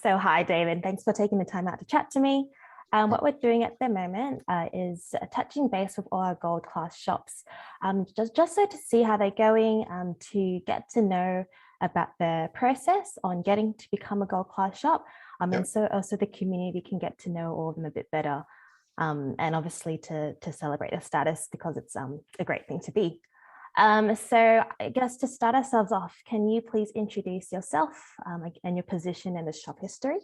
So hi, David. Thanks for taking the time out to chat to me. What we're doing at the moment is touching base with all our gold class shops, just so to see how they're going, to get to know about the process on getting to become a gold class shop, and so also the community can get to know all of them a bit better, and obviously to celebrate the status because it's a great thing to be. So I guess to start ourselves off, can you please introduce yourself and your position in the shop history?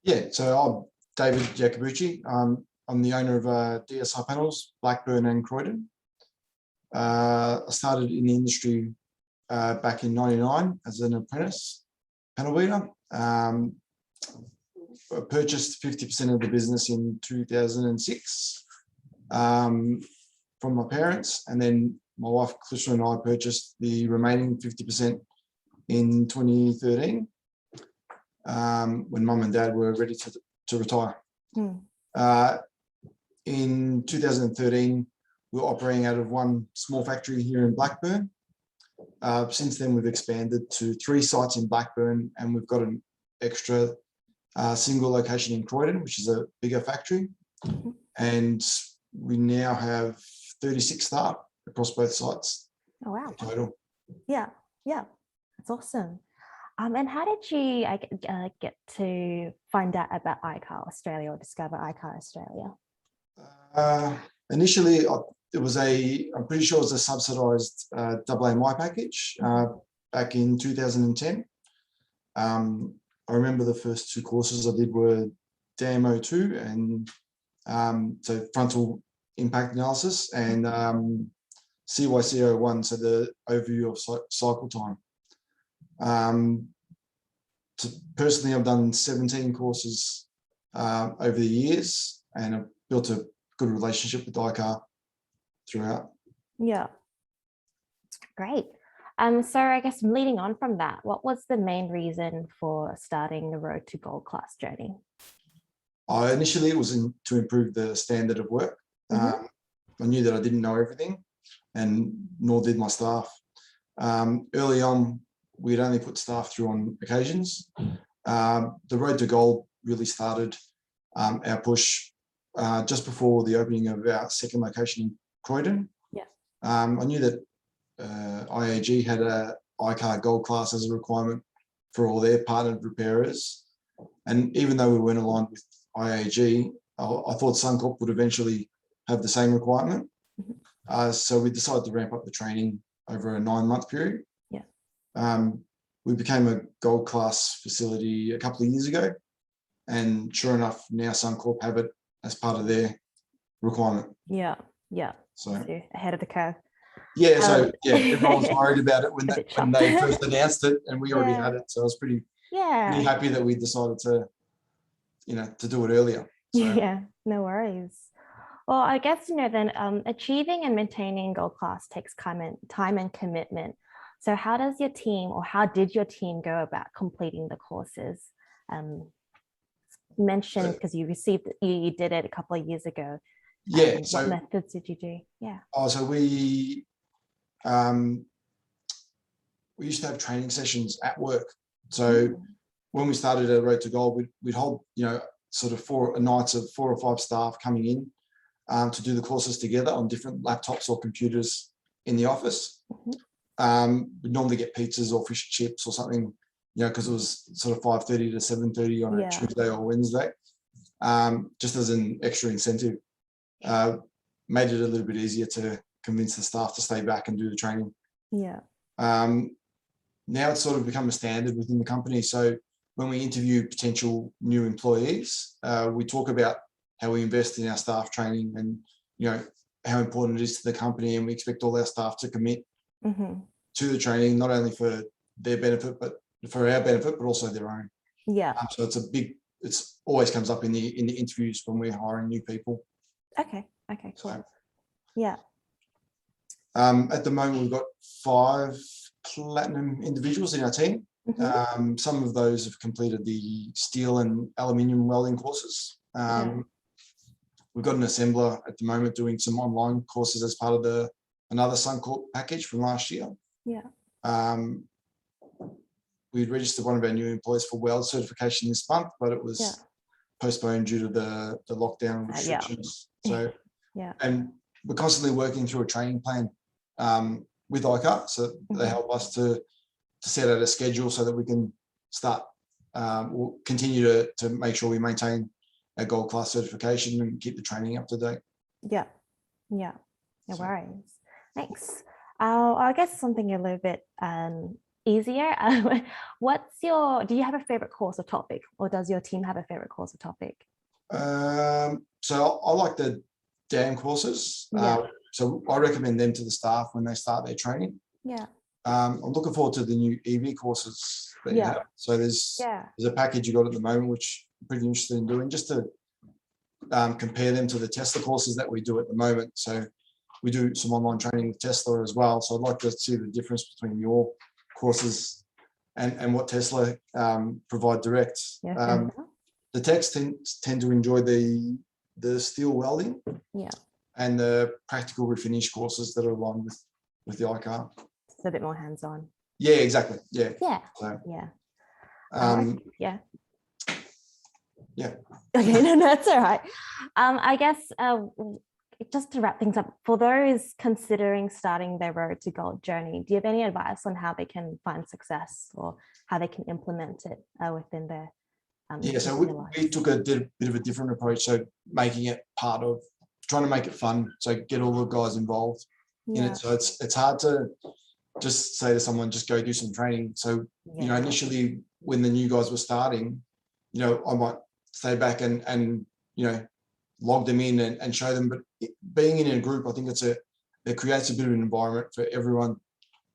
Yeah, so I'm David Jacobucci. I'm the owner of DSI Panels, Blackburn and Croydon. I started in the industry back in '99 as an apprentice panel beater. I purchased 50% of the business in 2006 from my parents, and then my wife Clarissa and I purchased the remaining 50% in 2013 when mum and dad were ready to retire. In 2013, we were operating out of one small factory here in Blackburn. Since then, we've expanded to 3 sites in Blackburn, and we've got an extra single location in Croydon, which is a bigger factory. And we now have 36 staff across both sites. Oh, wow. In total. Yeah, that's awesome. And how did you get to find out about iCar Australia or discover iCar Australia? Initially, I'm pretty sure it was a subsidised AMI package back in 2010. I remember the first 2 courses I did were DAM02 and so frontal impact analysis, and CYC01, so the overview of cycle time. Personally, I've done 17 courses over the years, and I've built a good relationship with iCar throughout. Yeah, great. So I guess leading on from that, what was the main reason for starting the Road to Gold class journey? Initially, it was to improve the standard of work. I knew that I didn't know everything, and nor did my staff. Early on, we'd only put staff through on occasions. The Road to Gold really started our push just before the opening of our second location in Croydon. I knew that IAG had a iCar Gold class as a requirement for all their partnered repairers, and even though we weren't aligned with IAG, I thought Suncorp would eventually have the same requirement. So we decided to ramp up the training over a 9-month period. We became a Gold class facility a couple of years ago, and sure enough, now Suncorp have it as part of their requirement. So ahead of the curve. Everyone was worried about it when they first announced it, and we already had it, so I was pretty happy that we decided to do it earlier. So. No worries. Well, I guess then achieving and maintaining Gold class takes time and commitment. So how did your team go about completing the courses? You mentioned because you did it a couple of years ago. What methods did you do? So we used to have training sessions at work. So when we started at Road to Gold, we'd hold sort of 4 nights of 4 or 5 staff coming in to do the courses together on different laptops or computers in the office. We'd normally get pizzas or fish and chips or something, because it was sort of 5:30 to 7:30 on a Tuesday or Wednesday, just as an extra incentive. Made it a little bit easier to convince the staff to stay back and do the training. Now it's sort of become a standard within the company. So when we interview potential new employees, we talk about how we invest in our staff training and how important it is to the company, and we expect all our staff to commit to the training, not only for their benefit but for our benefit, but also their own. So it's always comes up in the interviews when we're hiring new people. Okay, cool. At the moment, we've got 5 platinum individuals in our team. Some of those have completed the steel and aluminium welding courses. We've got an assembler at the moment doing some online courses as part of another Suncorp package from last year. we'd registered one of our new employees for weld certification this month, but it was postponed due to the lockdown restrictions. So, and we're constantly working through a training plan with ICAR, so they help us to set out a schedule so that we can start, we'll continue to make sure we maintain our gold class certification and keep the training up to date. Yeah, no worries. Thanks. I guess something a little bit easier. Do you have a favorite course or topic, or does your team have a favorite course or topic? So I like the DAM courses. So I recommend them to the staff when they start their training. I'm looking forward to the new EV courses that you have. So there's a package you got at the moment, which I'm pretty interested in doing, just to compare them to the Tesla courses that we do at the moment. So we do some online training with Tesla as well. So I'd like to see the difference between your courses and what Tesla provide direct. The techs tend to enjoy the steel welding and the practical refinish courses that are aligned with the ICAR. It's a bit more hands-on. Yeah, exactly. Yeah. So, Okay, no, that's all right. I guess just to wrap things up, for those considering starting their road to gold journey, do you have any advice on how they can find success or how they can implement it within their so we took a bit of a different approach, so making it part of, trying to make it fun, so get all the guys involved in it. So it's hard to just say to someone, just go do some training. So you know, initially when the new guys were starting, you know, I might stay back and you know, log them in and show them. But being in a group, I think it creates a bit of an environment for everyone,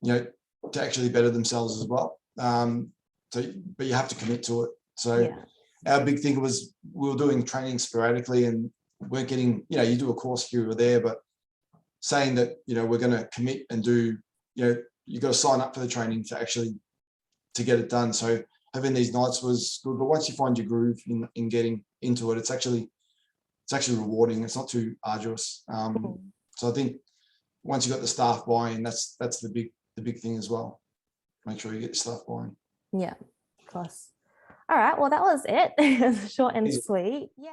you know, to actually better themselves as well. But you have to commit to it. So our big thing was, we were doing training sporadically and we're getting, you know, you do a course here or there, but saying that, you know, we're going to commit and do, you know, you got to sign up for the training to get it done. So having these nights was good, but once you find your groove in getting into it, it's actually rewarding. It's not too arduous. So I think once you got the staff buy-in, that's the big thing as well. Make sure you get the staff buy-in. Yeah, of course. All right, well, that was it. It was short and sweet. Yeah.